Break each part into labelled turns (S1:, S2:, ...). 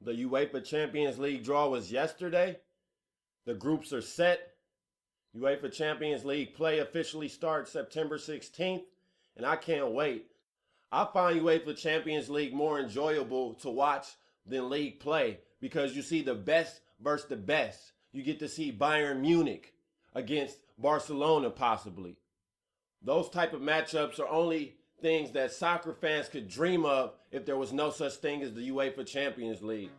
S1: The UEFA Champions League draw was yesterday. The groups are set. UEFA Champions League play officially starts September 16th, and I can't wait. I find UEFA Champions League more enjoyable to watch than league play because you see the best versus the best. You get to see Bayern Munich against Barcelona possibly. Those type of matchups are only things that soccer fans could dream of if there was no such thing as the UEFA Champions League.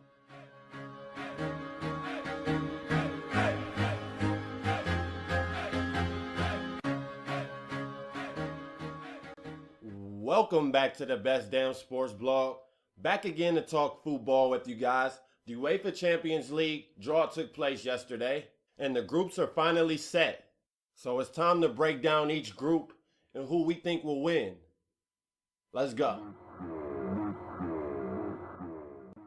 S1: Welcome back to the Best Damn Sports Blog. Back again to talk football with you guys. The UEFA Champions League draw took place yesterday, and the groups are finally set. So it's time to break down each group and who we think will win. Let's go.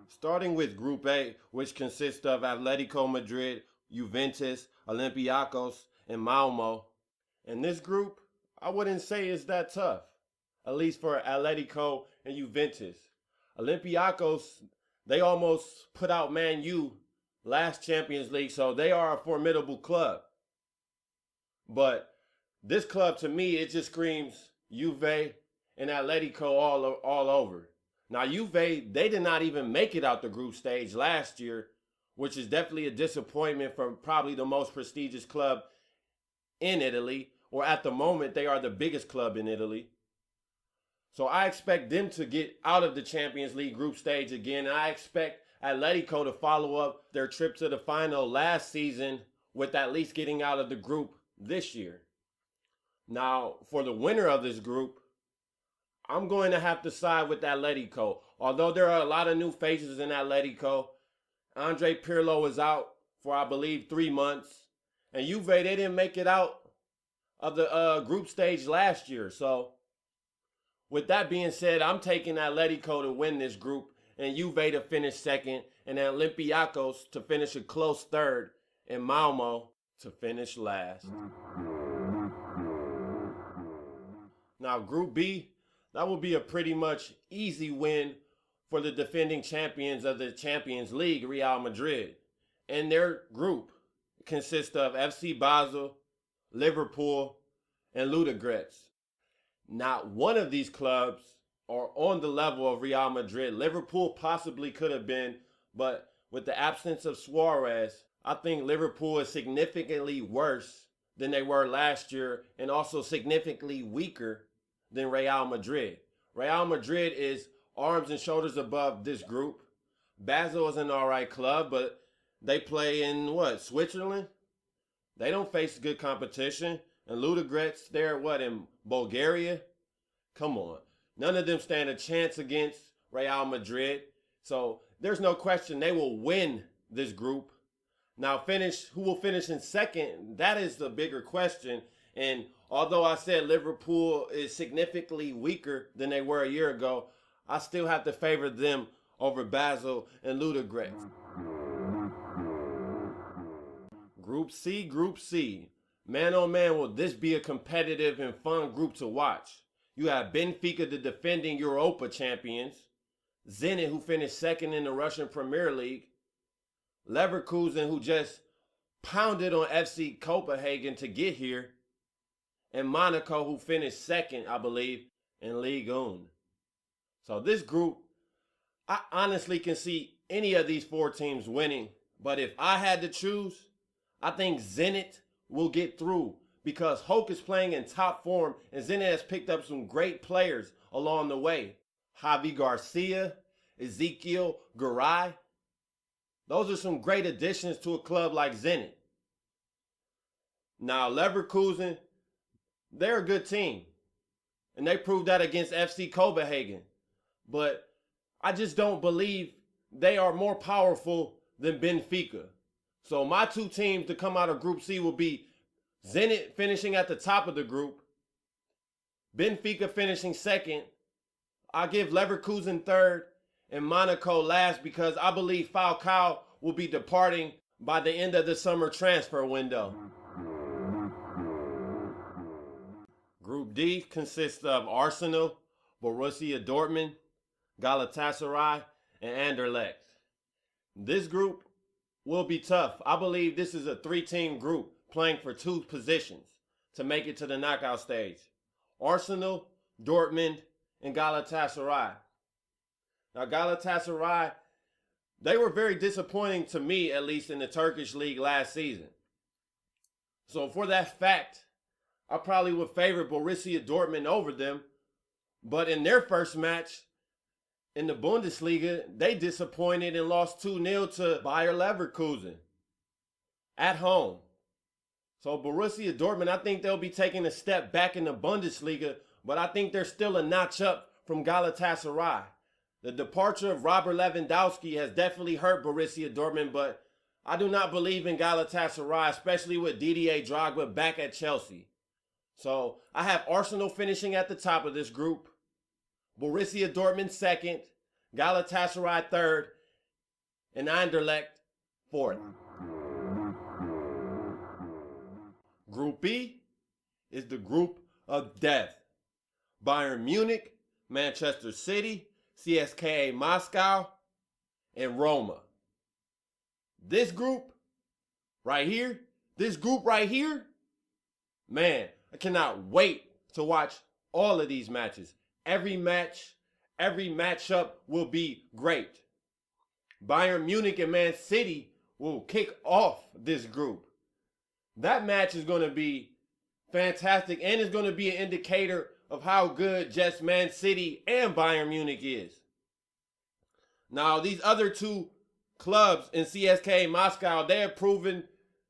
S1: Starting with Group A, which consists of Atletico Madrid, Juventus, Olympiacos, and Malmo. And this group, I wouldn't say is that tough, at least for Atletico and Juventus. Olympiacos, they almost put out Man U last Champions League, so they are a formidable club. But this club, to me, it just screams Juve and Atletico all over. Now, Juve, they did not even make it out the group stage last year, which is definitely a disappointment from probably the most prestigious club in Italy, or at the moment, they are the biggest club in Italy. So I expect them to get out of the Champions League group stage again, and I expect Atletico to follow up their trip to the final last season with at least getting out of the group this year. Now, for the winner of this group, I'm going to have to side with Atletico. Although there are a lot of new faces in Atletico, Andre Pirlo is out for, I believe, 3 months. And Juve, they didn't make it out of the group stage last year. So, with that being said, I'm taking Atletico to win this group and Juve to finish second and Olympiacos to finish a close third and Malmo to finish last. Now, Group B, that will be a pretty much easy win for the defending champions of the Champions League, Real Madrid. And their group consists of FC Basel, Liverpool, and Ludogorets. Not one of these clubs are on the level of Real Madrid. Liverpool possibly could have been, but with the absence of Suarez, I think Liverpool is significantly worse than they were last year and also significantly weaker than Real Madrid. Real Madrid is arms and shoulders above this group. Basel is an alright club, but they play in Switzerland? They don't face good competition. And Ludogorets, they're in Bulgaria? Come on. None of them stand a chance against Real Madrid. So there's no question they will win this group. Now who will finish in second? That is the bigger question. And although I said Liverpool is significantly weaker than they were a year ago, I still have to favor them over Basel and Ludogorets. Group C. Man, oh man, will this be a competitive and fun group to watch. You have Benfica, the defending Europa champions, Zenit, who finished second in the Russian Premier League, Leverkusen, who just pounded on FC Copenhagen to get here, and Monaco, who finished second, I believe, in Ligue 1. So this group, I honestly can see any of these four teams winning. But if I had to choose, I think Zenit will get through because Hulk is playing in top form and Zenit has picked up some great players along the way. Javi Garcia, Ezekiel Garay. Those are some great additions to a club like Zenit. Now, Leverkusen, they're a good team. And they proved that against FC Copenhagen. But I just don't believe they are more powerful than Benfica. So my two teams to come out of Group C will be Zenit finishing at the top of the group, Benfica finishing second. I give Leverkusen third and Monaco last because I believe Falcao will be departing by the end of the summer transfer window. Group D consists of Arsenal, Borussia Dortmund, Galatasaray, and Anderlecht. This group will be tough. I believe this is a three-team group playing for two positions to make it to the knockout stage. Arsenal, Dortmund, and Galatasaray. Now, Galatasaray, they were very disappointing to me, at least in the Turkish league last season. So for that fact, I probably would favor Borussia Dortmund over them. But in their first match in the Bundesliga, they disappointed and lost 2-0 to Bayer Leverkusen at home. So Borussia Dortmund, I think they'll be taking a step back in the Bundesliga, but I think they're still a notch up from Galatasaray. The departure of Robert Lewandowski has definitely hurt Borussia Dortmund, but I do not believe in Galatasaray, especially with Didier Drogba back at Chelsea. So I have Arsenal finishing at the top of this group, Borussia Dortmund second, Galatasaray third, and Anderlecht fourth. Group B is the group of death. Bayern Munich, Manchester City, CSKA Moscow, and Roma. This group right here, man, I cannot wait to watch all of these matches. Every matchup will be great. Bayern Munich and Man City will kick off this group. That match is going to be fantastic, and it's going to be an indicator of how good just Man City and Bayern Munich is. Now, these other two clubs in CSKA Moscow, they have proven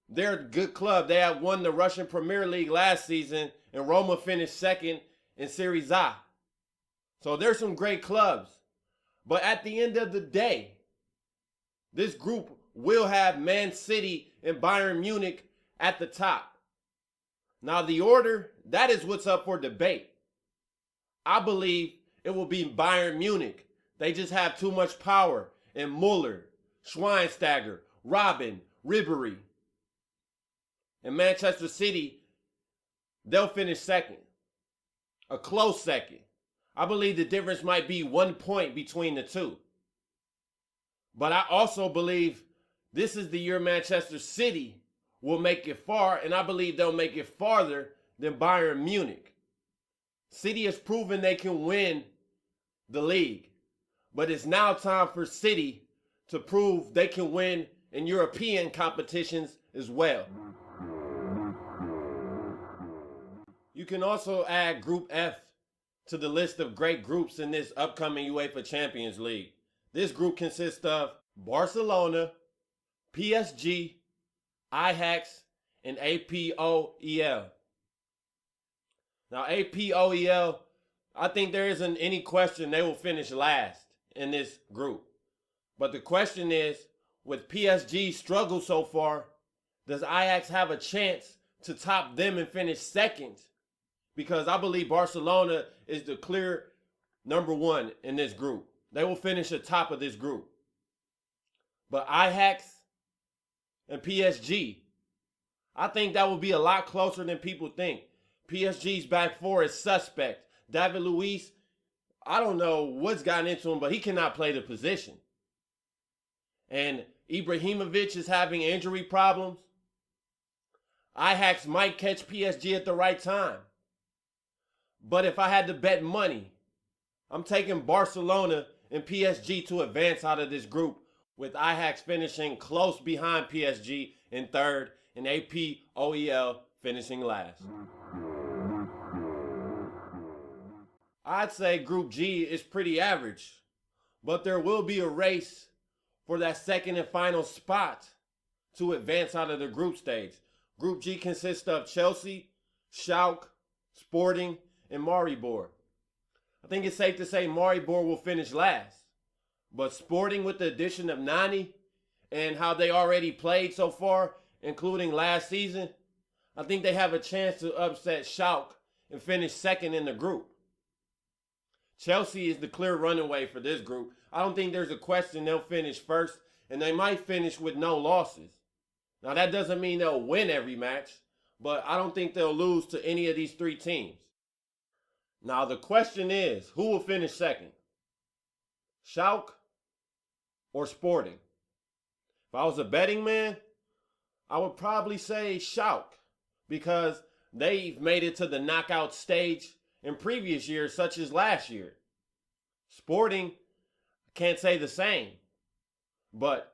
S1: they're a good club. They have won the Russian Premier League last season, and Roma finished second in Serie A. So there's some great clubs. But at the end of the day, this group will have Man City and Bayern Munich at the top. Now, the order, that is what's up for debate. I believe it will be Bayern Munich. They just have too much power in Muller, Schweinsteiger, Robben, Ribéry. And Manchester City, they'll finish second. A close second. I believe the difference might be 1 point between the two. But I also believe this is the year Manchester City will make it far, and I believe they'll make it farther than Bayern Munich. City has proven they can win the league, but it's now time for City to prove they can win in European competitions as well. You can also add Group F to the list of great groups in this upcoming UEFA Champions League. This group consists of Barcelona, PSG, Ajax, and APOEL. Now, APOEL, I think there isn't any question they will finish last in this group. But the question is, with PSG's struggle so far, does Ajax have a chance to top them and finish second? Because I believe Barcelona is the clear number one in this group. They will finish atop of this group. But Ajax and PSG, I think that will be a lot closer than people think. PSG's back four is suspect. David Luiz, I don't know what's gotten into him, but he cannot play the position. And Ibrahimovic is having injury problems. Ajax might catch PSG at the right time. But if I had to bet money, I'm taking Barcelona and PSG to advance out of this group, with Ajax finishing close behind PSG in third and APOEL finishing last. I'd say Group G is pretty average, but there will be a race for that second and final spot to advance out of the group stage. Group G consists of Chelsea, Schalke, Sporting, and Maribor. I think it's safe to say Maribor will finish last. But Sporting, with the addition of Nani and how they already played so far, including last season, I think they have a chance to upset Schalke and finish second in the group. Chelsea is the clear runaway for this group. I don't think there's a question they'll finish first, and they might finish with no losses. Now, that doesn't mean they'll win every match, but I don't think they'll lose to any of these three teams. Now, the question is, who will finish second? Schalke or Sporting? I was a betting man, I would probably say Schalke, because they've made it to the knockout stage in previous years, such as last year. Sporting, can't say the same. But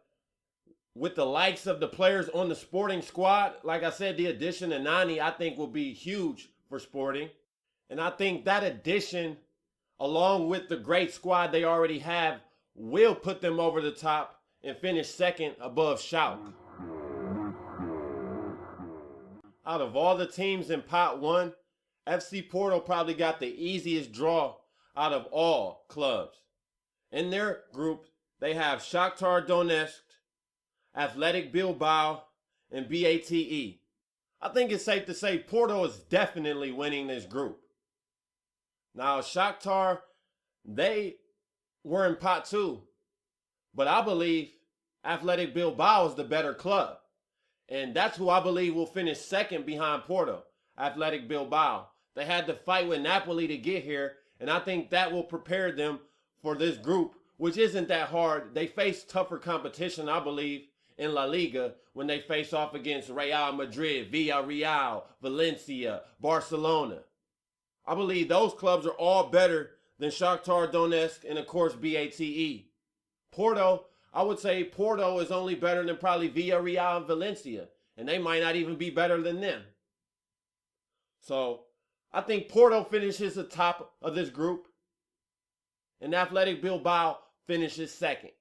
S1: with the likes of the players on the Sporting squad, like I said, the addition of Nani, I think will be huge for Sporting. And I think that addition, along with the great squad they already have, will put them over the top and finish second above Schalke. Out of all the teams in Pot 1, FC Porto probably got the easiest draw out of all clubs. In their group, they have Shakhtar Donetsk, Athletic Bilbao, and BATE. I think it's safe to say Porto is definitely winning this group. Now, Shakhtar, they were in Pot 2, but I believe Athletic Bilbao is the better club. And that's who I believe will finish second behind Porto, Athletic Bilbao. They had to fight with Napoli to get here, and I think that will prepare them for this group, which isn't that hard. They face tougher competition, I believe, in La Liga when they face off against Real Madrid, Villarreal, Valencia, Barcelona. I believe those clubs are all better than Shakhtar Donetsk and, of course, BATE. Porto, I would say Porto is only better than probably Villarreal and Valencia, and they might not even be better than them. So I think Porto finishes the top of this group, and Athletic Bilbao finishes second.